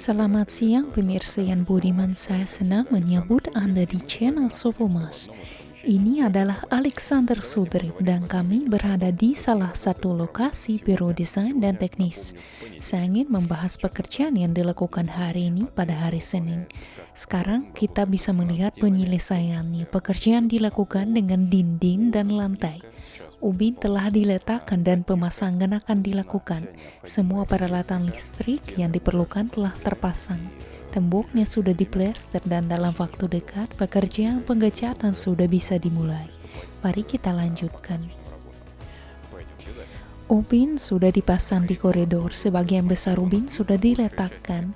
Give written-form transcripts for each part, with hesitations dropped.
Selamat siang pemirsa yang budiman, saya senang menyambut Anda di channel Sovelmas. Ini adalah Alexander Sudriv dan kami berada di salah satu lokasi Biro Desain dan Teknis. Saya ingin membahas pekerjaan yang dilakukan hari ini pada hari Senin. Sekarang kita bisa melihat penyelesaiannya. Pekerjaan dilakukan dengan dinding dan lantai. Ubin telah diletakkan dan pemasangan akan dilakukan. Semua peralatan listrik yang diperlukan telah terpasang. Temboknya sudah diplester dan dalam waktu dekat pekerjaan pengecatan sudah bisa dimulai. Mari kita lanjutkan. Ubin sudah dipasang di koridor, sebagian besar ubin sudah diletakkan.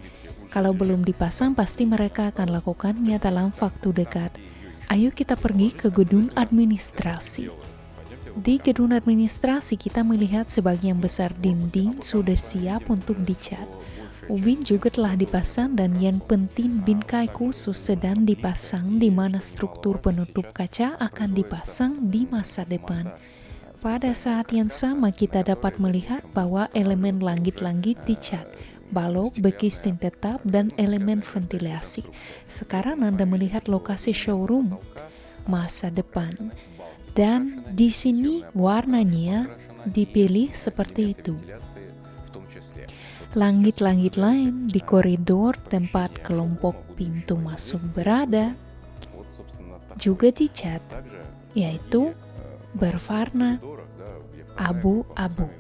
Kalau belum dipasang pasti mereka akan lakukannya dalam waktu dekat. Ayo kita pergi ke gedung administrasi. Di gedung administrasi kita melihat sebagian besar dinding sudah siap untuk dicat. Ubin juga telah dipasang dan yang penting bingkai khusus sedang dipasang di mana struktur penutup kaca akan dipasang di masa depan. Pada saat yang sama kita dapat melihat bahwa elemen langit-langit dicat, balok, bekisting tetap, dan elemen ventilasi. Sekarang Anda melihat lokasi showroom masa depan. Dan di sini warnanya dipilih seperti itu. Langit-langit lain di koridor tempat kelompok pintu masuk berada juga dicat, yaitu berwarna abu-abu.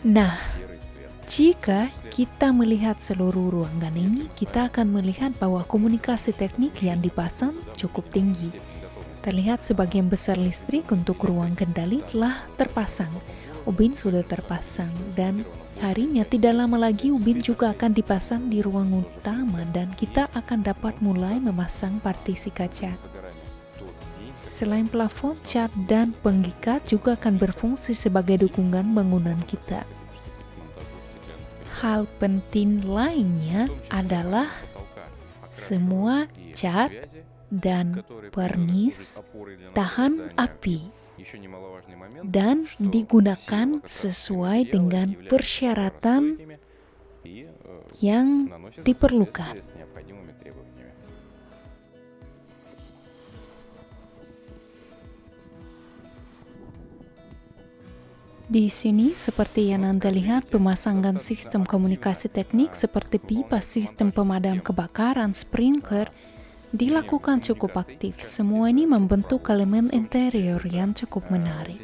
Nah, jika kita melihat seluruh ruangan ini, kita akan melihat bahwa komunikasi teknik yang dipasang cukup tinggi. Terlihat sebagian besar listrik untuk ruang kendali telah terpasang. Ubin sudah terpasang dan harinya tidak lama lagi ubin juga akan dipasang di ruang utama dan kita akan dapat mulai memasang partisi kaca. Selain plafon, cat dan pengikat juga akan berfungsi sebagai dukungan bangunan kita. Hal penting lainnya adalah semua cat dan pernis tahan api dan digunakan sesuai dengan persyaratan yang diperlukan. Di sini seperti yang Anda lihat, pemasangan sistem komunikasi teknik seperti pipa, sistem pemadam kebakaran, sprinkler dilakukan cukup aktif. Semua ini membentuk elemen interior yang cukup menarik.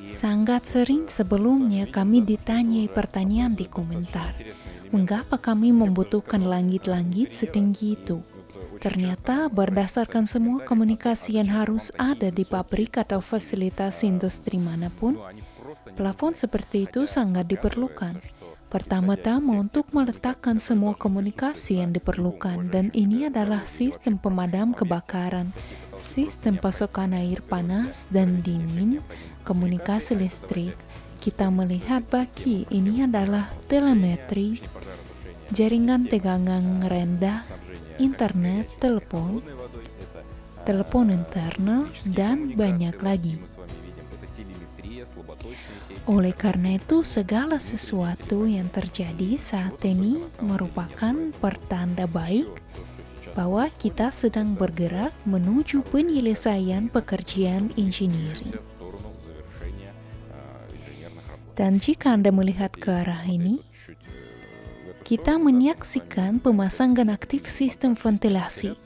Sangat sering sebelumnya kami ditanyai pertanyaan di komentar, mengapa kami membutuhkan langit-langit setinggi itu? Ternyata berdasarkan semua komunikasi yang harus ada di pabrik atau fasilitas industri manapun, plafon seperti itu sangat diperlukan. Pertama-tama untuk meletakkan semua komunikasi yang diperlukan, dan ini adalah sistem pemadam kebakaran, sistem pasokan air panas dan dingin, komunikasi listrik. Kita melihat baki ini adalah telemetri, jaringan tegangan rendah, internet, telepon internal, dan banyak lagi. Oleh karena itu, segala sesuatu yang terjadi saat ini merupakan pertanda baik bahwa kita sedang bergerak menuju penyelesaian pekerjaan engineering. Dan jika Anda melihat ke arah ini, kita menyaksikan pemasangan aktif sistem ventilasi.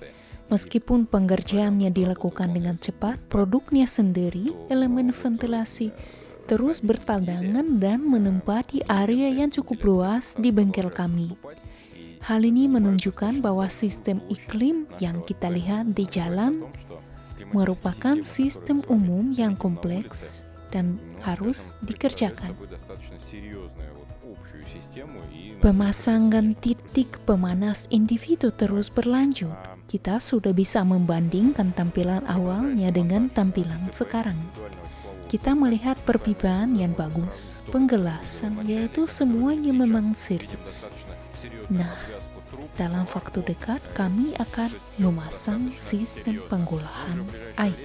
Meskipun pengerjaannya dilakukan dengan cepat, produknya sendiri, elemen ventilasi, terus bertadangan dan menempati area yang cukup luas di bengkel kami. Hal ini menunjukkan bahwa sistem iklim yang kita lihat di jalan merupakan sistem umum yang kompleks dan harus dikerjakan. Pemasangan titik pemanas individu terus berlanjut. Kita sudah bisa membandingkan tampilan awalnya dengan tampilan sekarang. Kita melihat perpipaan yang bagus, penggelasan, yaitu semuanya memang serius. Nah, dalam waktu dekat kami akan memasang sistem pengolahan air.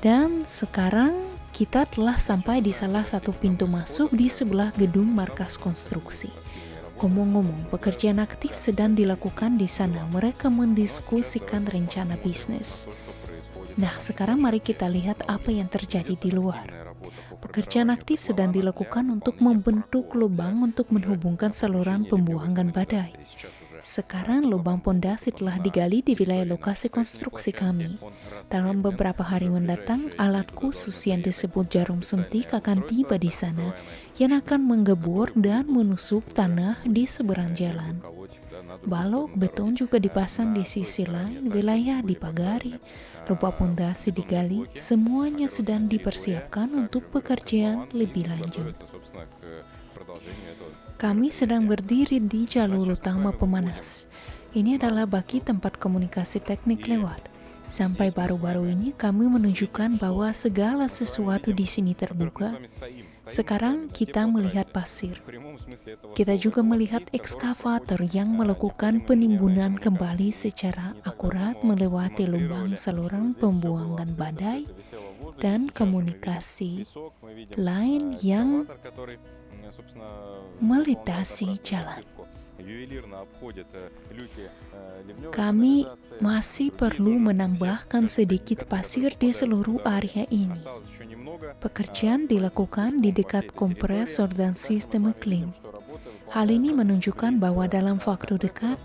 Dan sekarang kita telah sampai di salah satu pintu masuk di sebelah gedung markas konstruksi. Ngomong-ngomong, pekerjaan aktif sedang dilakukan di sana. Mereka mendiskusikan rencana bisnis. Nah, sekarang mari kita lihat apa yang terjadi di luar. Pekerjaan aktif sedang dilakukan untuk membentuk lubang untuk menghubungkan saluran pembuangan badai. Sekarang lubang pondasi telah digali di wilayah lokasi konstruksi kami. Dalam beberapa hari mendatang, alat khusus yang disebut jarum suntik akan tiba di sana, yang akan menggebur dan menusuk tanah di seberang jalan. Balok beton juga dipasang di sisi lain, wilayah dipagari, lubang pondasi digali, semuanya sedang dipersiapkan untuk pekerjaan lebih lanjut. Kami sedang berdiri di jalur utama pemanas. Ini adalah bagi tempat komunikasi teknik lewat. Sampai baru-baru ini kami menunjukkan bahwa segala sesuatu di sini terbuka. Sekarang kita melihat pasir. Kita juga melihat ekskavator yang melakukan penimbunan kembali secara akurat melewati lubang saluran pembuangan badai dan komunikasi lain yang melintasi jalan. Kami masih perlu menambahkan sedikit pasir di seluruh area ini. Pekerjaan dilakukan di dekat kompresor dan sistem iklim. Hal ini menunjukkan bahwa dalam waktu dekat,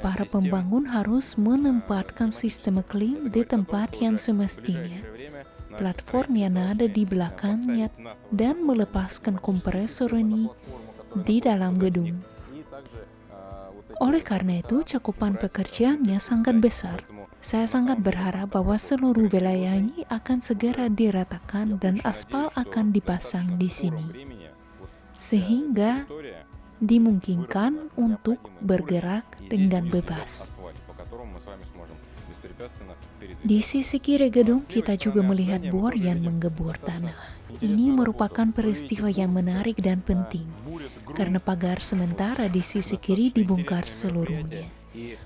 para pembangun harus menempatkan sistem iklim di tempat yang semestinya. Platform yang ada di belakangnya dan melepaskan kompresor ini di dalam gedung. Oleh karena itu, cakupan pekerjaannya sangat besar. Saya sangat berharap bahwa seluruh wilayah ini akan segera diratakan dan aspal akan dipasang di sini, sehingga dimungkinkan untuk bergerak dengan bebas. Di sisi kiri gedung, kita juga melihat bor yang menggebur tanah. Ini merupakan peristiwa yang menarik dan penting, karena pagar sementara di sisi kiri dibongkar seluruhnya.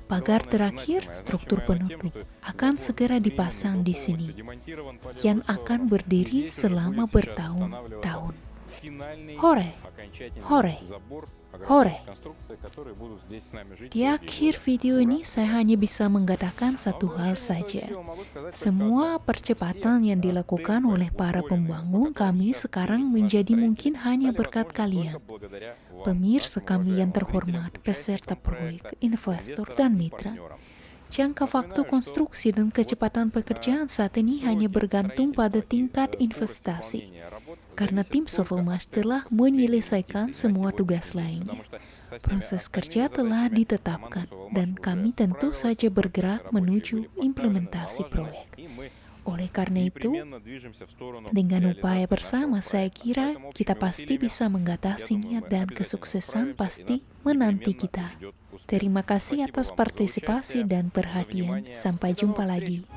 Pagar terakhir, struktur penutup, akan segera dipasang di sini, yang akan berdiri selama bertahun-tahun. Hore! Hore! Hore! Di akhir video ini saya hanya bisa mengatakan satu hal saja. Semua percepatan yang dilakukan oleh para pembangun kami sekarang menjadi mungkin hanya berkat kalian. Pemirsa kami yang terhormat, peserta proyek, investor, dan mitra. Jangka waktu konstruksi dan kecepatan pekerjaan saat ini hanya bergantung pada tingkat investasi, karena tim Sovelmash telah menyelesaikan semua tugas lainnya. Proses kerja telah ditetapkan, dan kami tentu saja bergerak menuju implementasi proyek. Oleh karena itu, dengan upaya bersama saya kira kita pasti bisa mengatasinya dan kesuksesan pasti menanti kita. Terima kasih atas partisipasi dan perhatian. Sampai jumpa lagi.